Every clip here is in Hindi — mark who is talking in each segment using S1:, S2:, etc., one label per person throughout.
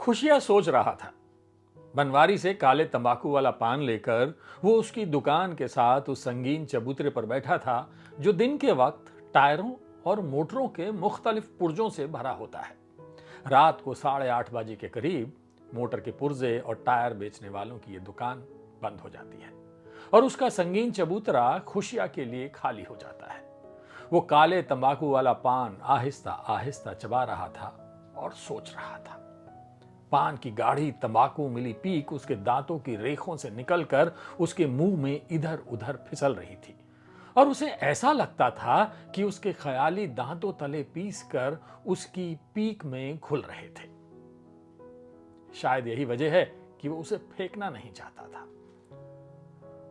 S1: खुशियां सोच रहा था। बनवारी से काले तंबाकू वाला पान लेकर वो उसकी दुकान के साथ उस संगीन चबूतरे पर बैठा था जो दिन के वक्त टायरों और मोटरों के मुख्तलिफ पुर्जों से भरा होता है। रात को 8:30 बजे के करीब मोटर के पुर्जे और टायर बेचने वालों की ये दुकान बंद हो जाती है और उसका संगीन चबूतरा खुशिया के लिए खाली हो जाता है। वो काले तंबाकू वाला पान आहिस्ता आहिस्ता चबा रहा था और सोच रहा था। पान की गाढ़ी तंबाकू मिली पीक उसके दांतों की रेखों से निकलकर उसके मुंह में इधर उधर फिसल रही थी और उसे ऐसा लगता था कि उसके ख्याली दांतों तले पीस कर उसकी पीक में घुल रहे थे। शायद यही वजह है कि वो उसे फेंकना नहीं चाहता था।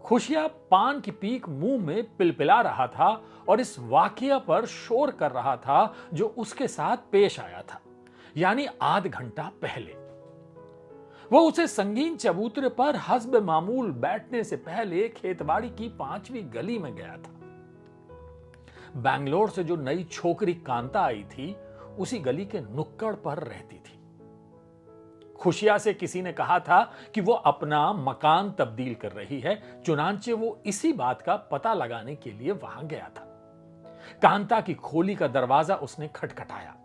S1: खुशिया पान की पीक मुंह में पिलपिला रहा था और इस वाकया पर शोर कर रहा था जो उसके साथ पेश आया था, यानी आध घंटा पहले। वो उसे संगीन चबूतरे पर हस्ब मामूल बैठने से पहले खेतबाड़ी की 5वीं गली में गया था। बैंगलोर से जो नई छोकरी कांता आई थी उसी गली के नुक्कड़ पर रहती थी। खुशिया से किसी ने कहा था कि वो अपना मकान तब्दील कर रही है, चुनांचे वो इसी बात का पता लगाने के लिए वहां गया था। कांता की खोली का दरवाजा उसने खटखटाया।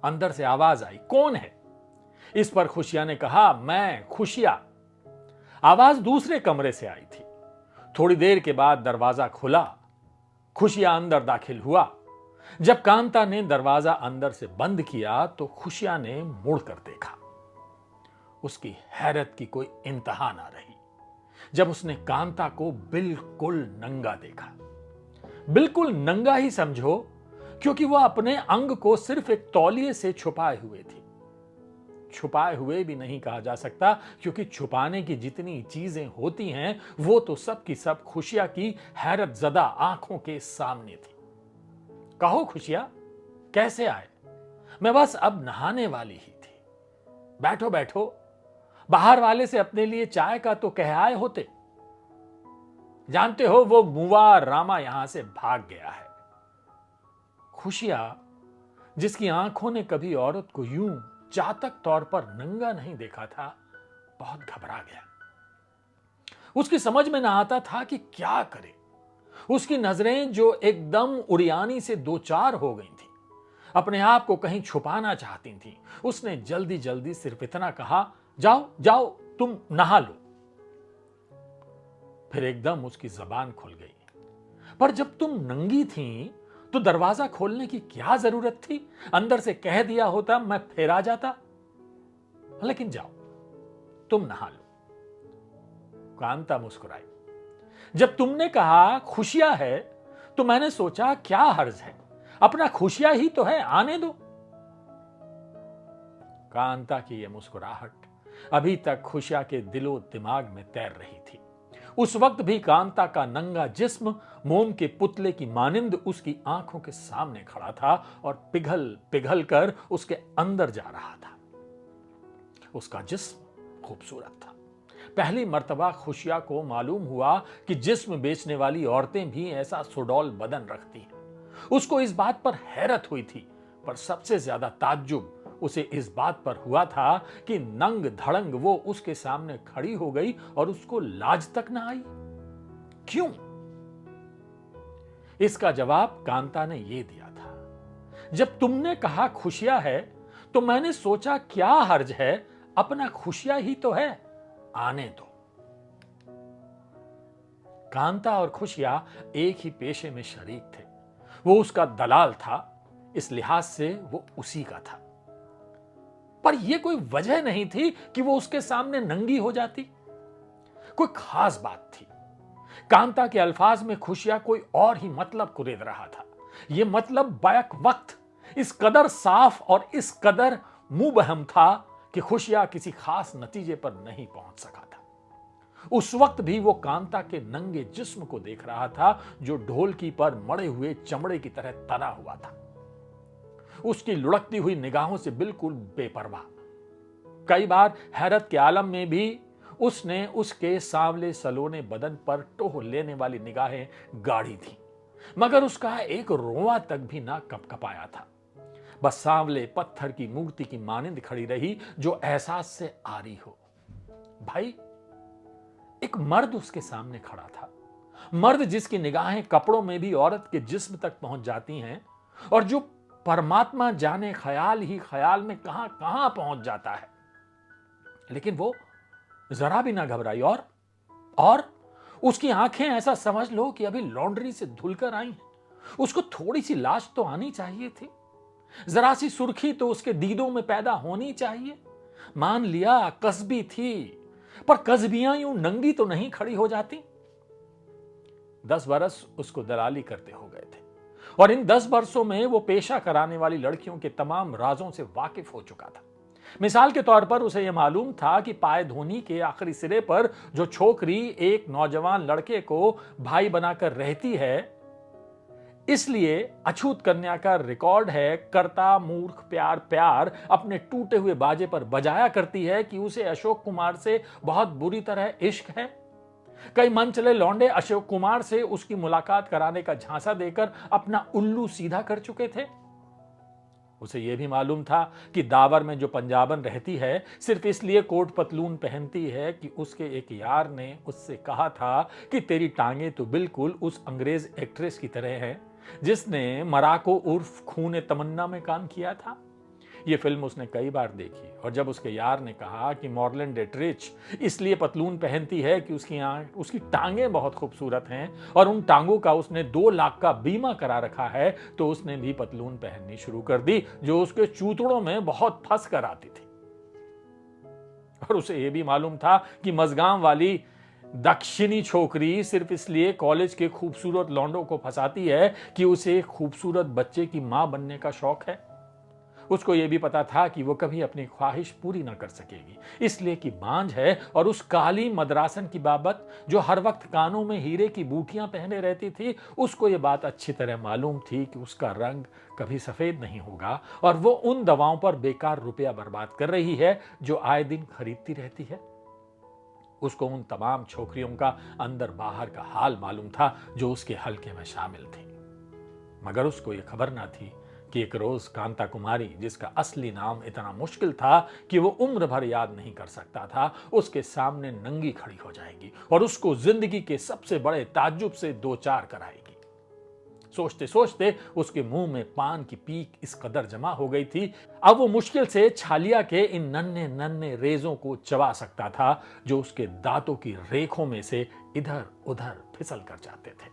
S1: अंदर से आवाज आई, कौन है? इस पर खुशिया ने कहा, मैं खुशिया। आवाज दूसरे कमरे से आई थी। थोड़ी देर के बाद दरवाजा खुला। खुशिया अंदर दाखिल हुआ। जब कांता ने दरवाजा अंदर से बंद किया तो खुशिया ने मुड़कर देखा। उसकी हैरत की कोई इंतहा ना रही जब उसने कांता को बिल्कुल नंगा देखा। बिल्कुल नंगा ही समझो, क्योंकि वह अपने अंग को सिर्फ एक तौलिए से छुपाए हुए थी। छुपाए हुए भी नहीं कहा जा सकता, क्योंकि छुपाने की जितनी चीजें होती हैं वो तो सब की सब खुशिया की हैरत ज़दा आंखों के सामने थी। कहो खुशिया, कैसे आए? मैं बस अब नहाने वाली ही थी। बैठो बैठो, बाहर वाले से अपने लिए चाय का तो कह आए होते। जानते हो वो मुआ रामा यहां से भाग गया है। खुशिया, जिसकी आंखों ने कभी औरत को यूं चातक तौर पर नंगा नहीं देखा था, बहुत घबरा गया। उसकी समझ में ना आता था कि क्या करे। उसकी नजरें जो एकदम उड़ियानी से दो चार हो गई थी, अपने आप को कहीं छुपाना चाहती थी। उसने जल्दी जल्दी सिर्फ इतना कहा, जाओ जाओ तुम नहा लो। फिर एकदम उसकी जबान खुल गई, पर जब तुम नंगी थी तो दरवाजा खोलने की क्या जरूरत थी? अंदर से कह दिया होता, मैं फिर आ जाता। लेकिन जाओ, तुम नहा लो। कांता मुस्कुराई। जब तुमने कहा खुशिया है तो मैंने सोचा क्या हर्ज है, अपना खुशिया ही तो है, आने दो। कांता की यह मुस्कुराहट अभी तक खुशिया के दिलो दिमाग में तैर रही थी। उस वक्त भी कांता का नंगा जिस्म मोम के पुतले की मानिंद उसकी आंखों के सामने खड़ा था और पिघल पिघल कर उसके अंदर जा रहा था। उसका जिस्म खूबसूरत था। पहली मर्तबा खुशिया को मालूम हुआ कि जिस्म बेचने वाली औरतें भी ऐसा सुडौल बदन रखती हैं। उसको इस बात पर हैरत हुई थी, पर सबसे ज्यादा ताज्जुब उसे इस बात पर हुआ था कि नंग धड़ंग वो उसके सामने खड़ी हो गई और उसको लाज तक ना आई। क्यों? इसका जवाब कांता ने यह दिया था, जब तुमने कहा खुशिया है तो मैंने सोचा क्या हर्ज है, अपना खुशिया ही तो है, आने दो। कांता और खुशिया एक ही पेशे में शरीक थे। वो उसका दलाल था, इस लिहाज से वो उसी का था। पर यह कोई वजह नहीं थी कि वो उसके सामने नंगी हो जाती। कोई खास बात थी। कांता के अल्फाज में खुशिया कोई और ही मतलब कुरेद रहा था। यह मतलब बैक वक्त इस कदर साफ और इस कदर मुबहम था कि खुशिया किसी खास नतीजे पर नहीं पहुंच सका था। उस वक्त भी वो कांता के नंगे जिस्म को देख रहा था जो ढोलकी पर मड़े हुए चमड़े की तरह तना हुआ था। उसकी लुढ़कती हुई निगाहों से बिल्कुल बेपरवाह। कई बार हैरत के आलम में भी उसने उसके सांवले सलोने बदन पर टोह लेने वाली निगाहें गाड़ी थी, मगर उसका एक रोआ तक भी ना कपकपाया था। बस सांवले पत्थर की मूर्ति की मानिंद खड़ी रही जो एहसास से आरी हो। भाई, एक मर्द उसके सामने खड़ा था, मर्द जिसकी निगाहें कपड़ों में भी औरत के जिस्म तक पहुंच जाती हैं और जो परमात्मा जाने ख्याल ही ख्याल में कहां कहां पहुंच जाता है। लेकिन वो जरा भी ना घबराई और उसकी आंखें ऐसा समझ लो कि अभी लॉन्ड्री से धुलकर आई हैं। उसको थोड़ी सी लाज तो आनी चाहिए थी, जरा सी सुर्खी तो उसके दीदों में पैदा होनी चाहिए। मान लिया कस्बी थी, पर कस्बियां यूं नंगी तो नहीं खड़ी हो जाती। 10 बरस उसको दलाली करते हो गए थे और इन 10 बरसों में वो पेशा कराने वाली लड़कियों के तमाम राजों से वाकिफ हो चुका था। मिसाल के तौर पर उसे यह मालूम था कि पाय धोनी के आखिरी सिरे पर जो छोकरी एक नौजवान लड़के को भाई बनाकर रहती है, इसलिए अछूत कन्या का रिकॉर्ड है, करता मूर्ख प्यार प्यार अपने टूटे हुए बाजे पर बजाया करती है कि उसे अशोक कुमार से बहुत बुरी तरह इश्क है। कई मन चले लौंडे अशोक कुमार से उसकी मुलाकात कराने का झांसा देकर अपना उल्लू सीधा कर चुके थे। उसे यह भी मालूम था कि दावर में जो पंजाबन रहती है सिर्फ इसलिए कोट पतलून पहनती है कि उसके एक यार ने उससे कहा था कि तेरी टांगे तो बिल्कुल उस अंग्रेज एक्ट्रेस की तरह हैं जिसने मराको उर्फ खून तमन्ना में काम किया था। यह फिल्म उसने कई बार देखी और जब उसके यार ने कहा कि मॉर्लन डेट्रिच इसलिए पतलून पहनती है कि उसकी टांगें बहुत खूबसूरत हैं और उन टांगों का उसने 2 लाख का बीमा करा रखा है, तो उसने भी पतलून पहननी शुरू कर दी जो उसके चूतड़ों में बहुत फंस कर आती थी। और उसे यह भी मालूम था कि मजगांव वाली दक्षिणी छोकरी सिर्फ इसलिए कॉलेज के खूबसूरत लौंडों को फंसाती है कि उसे खूबसूरत बच्चे की मां बनने का शौक है। उसको यह भी पता था कि वो कभी अपनी ख्वाहिश पूरी ना कर सकेगी, इसलिए कि बांझ है और उस काली मद्रासन की बाबत जो हर वक्त कानों में हीरे की बूटियां पहने रहती थी, उसको ये बात अच्छी तरह मालूम थी कि उसका रंग कभी सफेद नहीं होगा और वो उन दवाओं पर बेकार रुपया बर्बाद कर रही है जो आए दिन खरीदती रहती है। उसको उन तमाम छोकरियों का अंदर बाहर का हाल मालूम था जो उसके हलके में शामिल थी, मगर उसको यह खबर ना थी कि एक रोज कांता कुमारी, जिसका असली नाम इतना मुश्किल था कि वो उम्र भर याद नहीं कर सकता था, उसके सामने नंगी खड़ी हो जाएगी और उसको जिंदगी के सबसे बड़े ताज्जुब से 2 चार कराएगी। सोचते सोचते उसके मुंह में पान की पीक इस कदर जमा हो गई थी, अब वो मुश्किल से छालिया के इन नन्हे नन्हे रेजों को चबा सकता था जो उसके दांतों की रेखों में से इधर उधर फिसल कर जाते थे।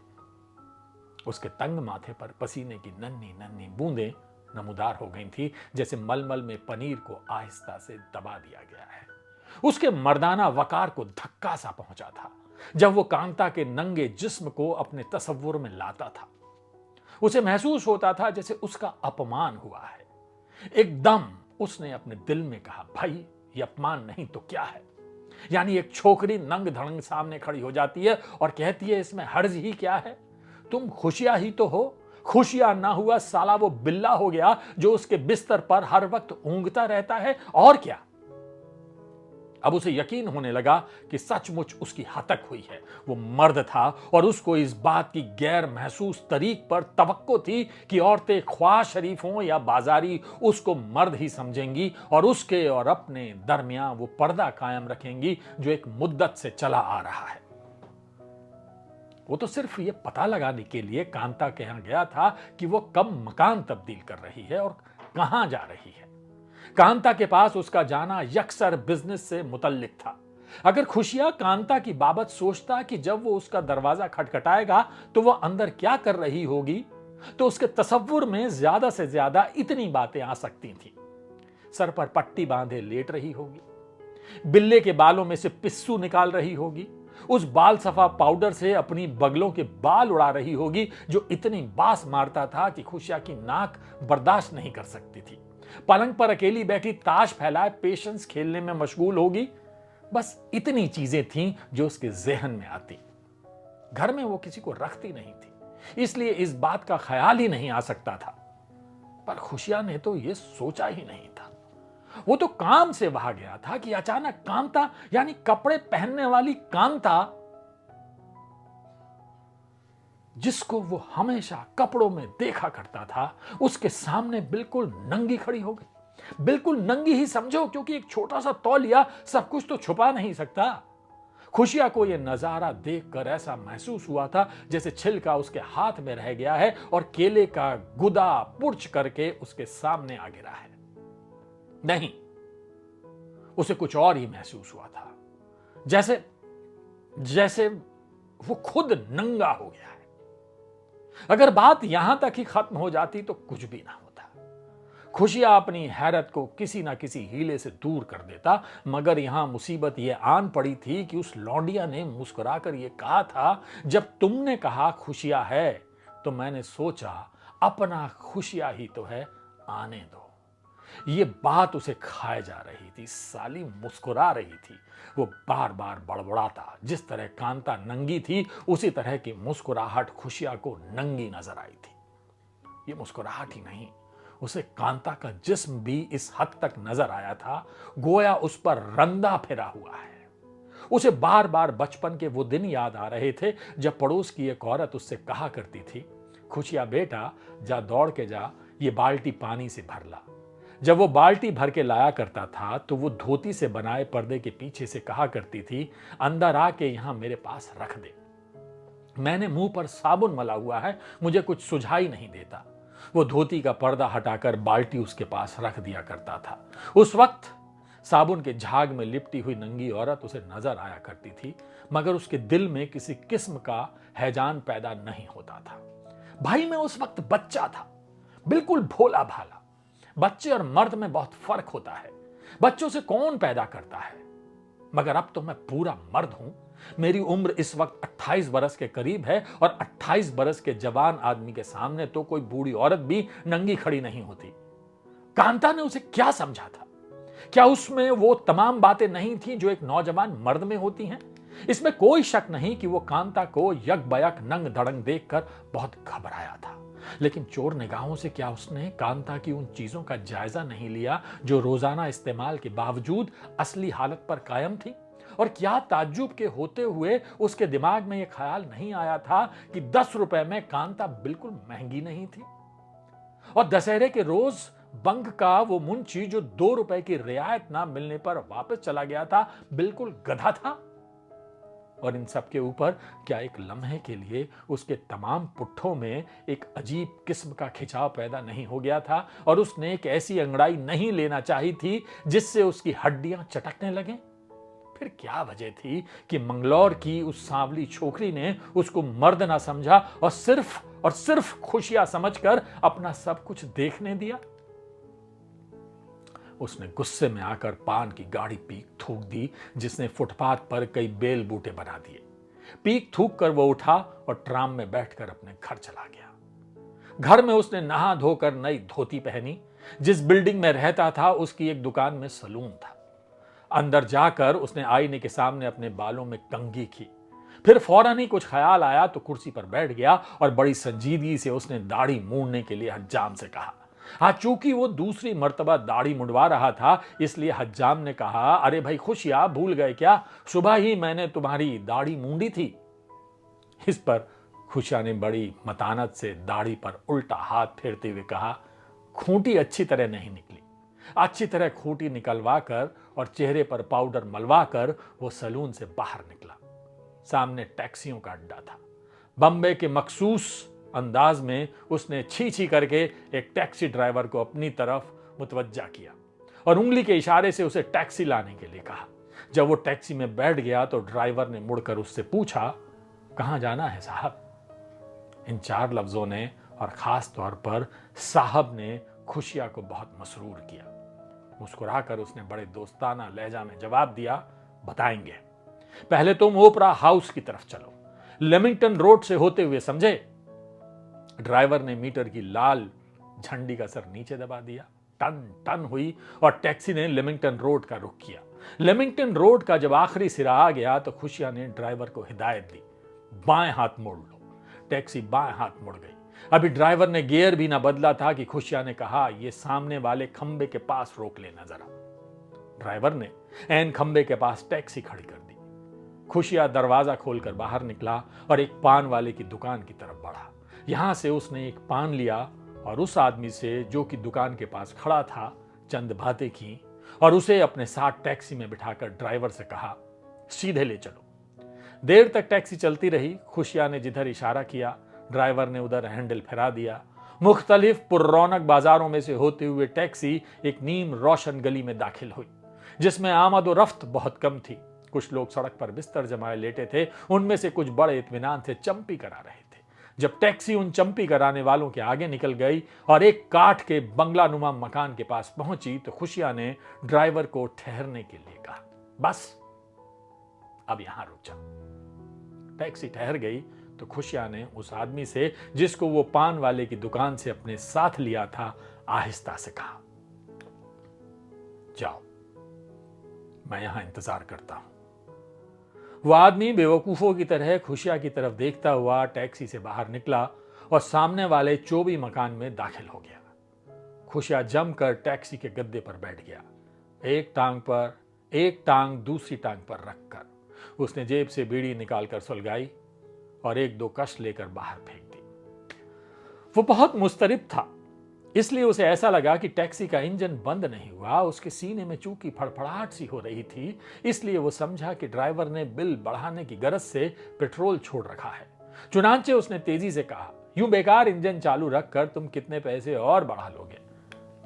S1: उसके तंग माथे पर पसीने की नन्ही नन्ही बूंदें नमूदार हो गई थी, जैसे मलमल में पनीर को आहिस्ता से दबा दिया गया है। उसके मर्दाना वकार को धक्का सा पहुंचा था जब वो कांता के नंगे जिस्म को अपने तसव्वुर में लाता था। उसे महसूस होता था जैसे उसका अपमान हुआ है। एकदम उसने अपने दिल में कहा, भाई ये अपमान नहीं तो क्या है? यानी एक छोकरी नंग धड़ंग सामने खड़ी हो जाती है और कहती है इसमें हर्ज ही क्या है? तुम खुशियां ही तो हो। खुशियां ना हुआ साला वो बिल्ला हो गया जो उसके बिस्तर पर हर वक्त ऊंघता रहता है, और क्या। अब उसे यकीन होने लगा कि सचमुच उसकी हतक हुई है। वो मर्द था और उसको इस बात की गैर महसूस तरीक पर तवक्को थी कि औरतें ख्वाह शरीफ हों या बाजारी उसको मर्द ही समझेंगी और उसके और अपने दरमियान वो पर्दा कायम रखेंगी जो एक मुद्दत से चला आ रहा है। वो तो सिर्फ ये पता लगाने के लिए कांता के यहां गया था कि वो कब मकान तब्दील कर रही है और कहां जा रही है। कांता के पास उसका जाना यकसर बिजनेस से मुतल्लिक था। अगर खुशियां कांता की बाबत सोचता कि जब वो उसका दरवाजा खटखटाएगा तो वो अंदर क्या कर रही होगी, तो उसके तसव्वुर में ज्यादा से ज्यादा इतनी बातें आ सकती थी। सर पर पट्टी बांधे लेट रही होगी, बिल्ले के बालों में से पिस्सू निकाल रही होगी, उस बाल सफा पाउडर से अपनी बगलों के बाल उड़ा रही होगी जो इतनी बास मारता था कि खुशिया की नाक बर्दाश्त नहीं कर सकती थी। पलंग पर अकेली बैठी ताश फैलाए पेशेंस खेलने में मशगूल होगी। बस इतनी चीजें थीं जो उसके जहन में आती। घर में वो किसी को रखती नहीं थी, इसलिए इस बात का ख्याल ही नहीं आ सकता था। पर खुशिया ने तो यह सोचा ही नहीं था। वो तो काम से वहां गया था कि अचानक कांता, यानी कपड़े पहनने वाली कांता, जिसको वो हमेशा कपड़ों में देखा करता था, उसके सामने बिल्कुल नंगी खड़ी हो गई। बिल्कुल नंगी ही समझो, क्योंकि एक छोटा सा तौलिया सब कुछ तो छुपा नहीं सकता। खुशिया को यह नजारा देखकर ऐसा महसूस हुआ था जैसे छिलका उसके हाथ में रह गया है और केले का गुदा पुर्च करके उसके सामने आ गिरा है। नहीं, उसे कुछ और ही महसूस हुआ था, जैसे जैसे वो खुद नंगा हो गया है। अगर बात यहां तक ही खत्म हो जाती तो कुछ भी ना होता। खुशिया अपनी हैरत को किसी ना किसी हीले से दूर कर देता, मगर यहां मुसीबत यह आन पड़ी थी कि उस लौंडिया ने मुस्कुराकर यह कहा था, जब तुमने कहा खुशिया है तो मैंने सोचा अपना खुशिया ही तो है, आने दो। ये बात उसे खाए जा रही थी। साली मुस्कुरा रही थी। वो बार बार बड़बड़ाता। जिस तरह कांता नंगी थी, उसी तरह की मुस्कुराहट खुशिया को नंगी नजर आई थी। ये मुस्कुराहट ही नहीं, उसे कांता का जिस्म भी इस हद तक नजर आया था, गोया उस पर रंदा फिरा हुआ है। उसे बार बार बचपन के वो दिन याद आ रहे थे जब पड़ोस की एक औरत उससे कहा करती थी, खुशिया बेटा जा दौड़ के जा, ये बाल्टी पानी से भर ला। जब वो बाल्टी भर के लाया करता था तो वो धोती से बनाए पर्दे के पीछे से कहा करती थी, अंदर आके यहां मेरे पास रख दे, मैंने मुंह पर साबुन मला हुआ है, मुझे कुछ सुझाई नहीं देता। वो धोती का पर्दा हटाकर बाल्टी उसके पास रख दिया करता था। उस वक्त साबुन के झाग में लिपटी हुई नंगी औरत उसे नजर आया करती थी, मगर उसके दिल में किसी किस्म का हैजान पैदा नहीं होता था। भाई मैं उस वक्त बच्चा था, बिल्कुल भोला भाला। बच्चे और मर्द में बहुत फर्क होता है। बच्चों से कौन पैदा करता है, मगर अब तो मैं पूरा मर्द हूं। मेरी उम्र इस वक्त 28 बरस के करीब है और 28 बरस के जवान आदमी के सामने तो कोई बूढ़ी औरत भी नंगी खड़ी नहीं होती। कांता ने उसे क्या समझा था? क्या उसमें वो तमाम बातें नहीं थी जो एक नौजवान मर्द में होती हैं? इसमें कोई शक नहीं कि वो कांता को यक बयक नंग धड़ंग देखकर बहुत घबराया था। लेकिन चोर निगाहों से क्या उसने कांता की उन चीजों का जायजा नहीं लिया जो रोजाना इस्तेमाल के बावजूद असली हालत पर कायम थी? और क्या ताज्जुब के होते हुए उसके दिमाग में यह ख्याल नहीं आया था कि 10 रुपए में कांता बिल्कुल महंगी नहीं थी? और दशहरे के रोज बंक का वो मुंशी जो 2 रुपए की रियायत ना मिलने पर वापस चला गया था, बिल्कुल गधा था। और इन सब के ऊपर क्या एक लम्हे के लिए उसके तमाम पुट्ठों में एक अजीब किस्म का खिंचाव पैदा नहीं हो गया था और उसने एक ऐसी अंगड़ाई नहीं लेना चाही थी जिससे उसकी हड्डियां चटकने लगें? फिर क्या वजह थी कि मंगलौर की उस सांवली छोकरी ने उसको मर्द ना समझा और सिर्फ खुशियां समझकर अपना सब कुछ देखने दिया? उसने गुस्से में आकर पान की गाढ़ी पीक थूक दी, जिसने फुटपाथ पर कई बेल बूटे बना दिए। पीक थूक कर वो उठा और ट्राम में बैठकर अपने घर चला गया। घर में उसने नहा धोकर नई धोती पहनी। जिस बिल्डिंग में रहता था उसकी एक दुकान में सलून था। अंदर जाकर उसने आईने के सामने अपने बालों में कंघी की। फिर फौरन ही कुछ ख्याल आया तो कुर्सी पर बैठ गया और बड़ी संजीदगी से उसने दाढ़ी मूंडने के लिए हज्जाम से कहा। हाँ, चूंकि वो दूसरी मर्तबा दाढ़ी मुंडवा रहा था, इसलिए हज्जाम ने कहा, अरे भाई खुशिया, भूल गए क्या? सुबह ही मैंने तुम्हारी दाढ़ी मूंडी थी। इस पर खुशिया ने बड़ी मतानत से दाढ़ी पर उल्टा हाथ फेरते हुए कहा, खूंटी अच्छी तरह नहीं निकली। अच्छी तरह खूंटी निकलवा कर और चेहरे पर पाउडर मलवा कर वो सलून से बाहर निकला। सामने टैक्सियों का अड्डा था। बम्बे के मखसूस अंदाज में उसने छी छी करके एक टैक्सी ड्राइवर को अपनी तरफ मुतवज्जा किया और उंगली के इशारे से उसे टैक्सी लाने के लिए कहा। जब वो टैक्सी में बैठ गया तो ड्राइवर ने मुड़कर उससे पूछा, कहां जाना है साहब? इन 4 लफ्जों ने और खास तौर पर साहब ने खुशिया को बहुत मसरूर किया। मुस्कुराकर उसने बड़े दोस्ताना लहजा में जवाब दिया, बताएंगे। पहले तुम ओपरा हाउस की तरफ चलो, लेमिंगटन रोड से होते हुए, समझे? ड्राइवर ने मीटर की लाल झंडी का सर नीचे दबा दिया। टन टन हुई और टैक्सी ने लेमिंगटन रोड का रुख किया। लेमिंगटन रोड का जब आखिरी सिरा आ गया तो खुशिया ने ड्राइवर को हिदायत दी, बाएं हाथ मोड़ लो। टैक्सी बाएं हाथ मुड़ गई। अभी ड्राइवर ने गियर भी ना बदला था कि खुशिया ने कहा, ये सामने वाले खंबे के पास रोक लेना जरा। ड्राइवर ने ऐन खंबे के पास टैक्सी खड़ी कर दी। खुशिया दरवाजा खोलकर बाहर निकला और एक पान वाले की दुकान की तरफ बढ़ा। यहां से उसने एक पान लिया और उस आदमी से, जो कि दुकान के पास खड़ा था, चंद बातें की और उसे अपने साथ टैक्सी में बिठाकर ड्राइवर से कहा, सीधे ले चलो। देर तक टैक्सी चलती रही। खुशिया ने जिधर इशारा किया, ड्राइवर ने उधर हैंडल फिरा दिया। मुख्तलिफ पुररौनक बाजारों में से होते हुए टैक्सी एक नीम रोशन गली में दाखिल हुई, जिसमें आमद और रफ्त बहुत कम थी। कुछ लोग सड़क पर बिस्तर जमाए लेटे थे, उनमें से कुछ बड़े इत्मीनान से चंपी करा रहे थे। जब टैक्सी उन चंपी कराने वालों के आगे निकल गई और एक काठ के बंगलानुमा मकान के पास पहुंची, तो खुशिया ने ड्राइवर को ठहरने के लिए कहा, बस अब यहां रुक जाओ। टैक्सी ठहर गई तो खुशिया ने उस आदमी से, जिसको वो पान वाले की दुकान से अपने साथ लिया था, आहिस्ता से कहा, जाओ, मैं यहां इंतजार करता हूं। वो आदमी बेवकूफों की तरह खुशिया की तरफ देखता हुआ टैक्सी से बाहर निकला और सामने वाले चोबी मकान में दाखिल हो गया। खुशिया जमकर टैक्सी के गद्दे पर बैठ गया। एक टांग दूसरी टांग पर रखकर उसने जेब से बीड़ी निकालकर सुलगाई और एक दो कश लेकर बाहर फेंक दी। वो बहुत मुस्तरिब था, इसलिए उसे ऐसा लगा कि टैक्सी का इंजन बंद नहीं हुआ। उसके सीने में चूंकि फड़फड़ाहट सी हो रही थी, इसलिए वो समझा कि ड्राइवर ने बिल बढ़ाने की गरज से पेट्रोल छोड़ रखा है। चुनांचे उसने तेजी से कहा, यूं बेकार इंजन चालू रखकर तुम कितने पैसे और बढ़ा लोगे?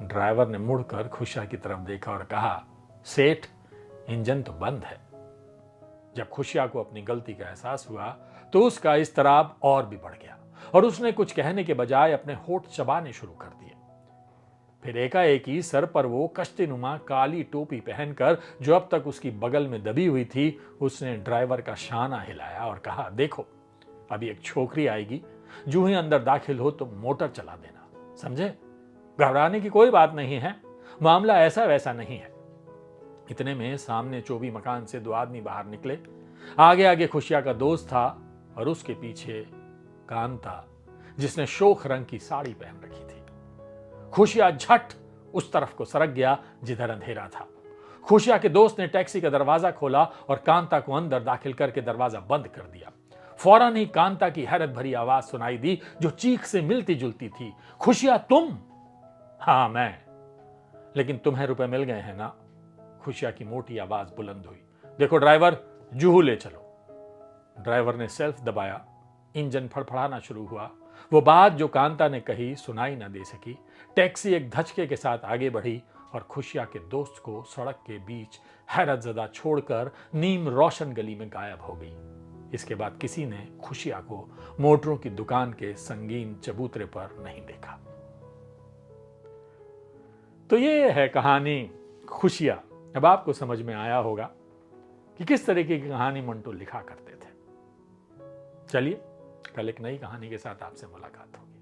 S1: ड्राइवर ने मुड़कर खुशिया की तरफ देखा और कहा, सेठ, इंजन तो बंद है। जब खुशिया को अपनी गलती का एहसास हुआ तो उसका इस्तराब और भी बढ़ गया और उसने कुछ कहने के बजाय अपने होठ चबाने शुरू कर दिए। फिर एकाएक ही सर पर वो कश्तीनुमा काली टोपी पहनकर, जो अब तक उसकी बगल में दबी हुई थी, उसने ड्राइवर का शाना हिलाया और कहा, देखो, अभी एक छोकरी आएगी, जो ही अंदर दाखिल हो तो मोटर चला देना, समझे? घबराने की कोई बात नहीं है, मामला ऐसा वैसा नहीं है। इतने में सामने चोबी मकान से दो आदमी बाहर निकले। आगे आगे खुशिया का दोस्त था और उसके पीछे कांता, जिसने शोख रंग की साड़ी पहन रखी थी। खुशिया झट उस तरफ को सरक गया जिधर अंधेरा था। खुशिया के दोस्त ने टैक्सी का दरवाजा खोला और कांता को अंदर दाखिल करके दरवाजा बंद कर दिया। फौरन ही कांता की हैरत भरी आवाज सुनाई दी, जो चीख से मिलती जुलती थी, खुशिया तुम? हाँ मैं। लेकिन तुम्हें रुपए मिल गए हैं ना? खुशिया की मोटी आवाज बुलंद हुई। देखो ड्राइवर, जूहू ले चलो। ड्राइवर ने सेल्फ दबाया, इंजन फड़फड़ाना शुरू हुआ। वो बात जो कांता ने कही सुनाई ना दे सकी। टैक्सी एक धचके के साथ आगे बढ़ी और खुशिया के दोस्त को सड़क के बीच हैरतजदा छोड़कर नीम रोशन गली में गायब हो गई। इसके बाद किसी ने खुशिया को मोटरों की दुकान के संगीन चबूतरे पर नहीं देखा। तो ये है कहानी खुशिया। अब आपको समझ में आया होगा कि किस तरीके की कहानी मंटो लिखा करते थे। चलिए, कल एक नई कहानी के साथ आपसे मुलाकात होगी।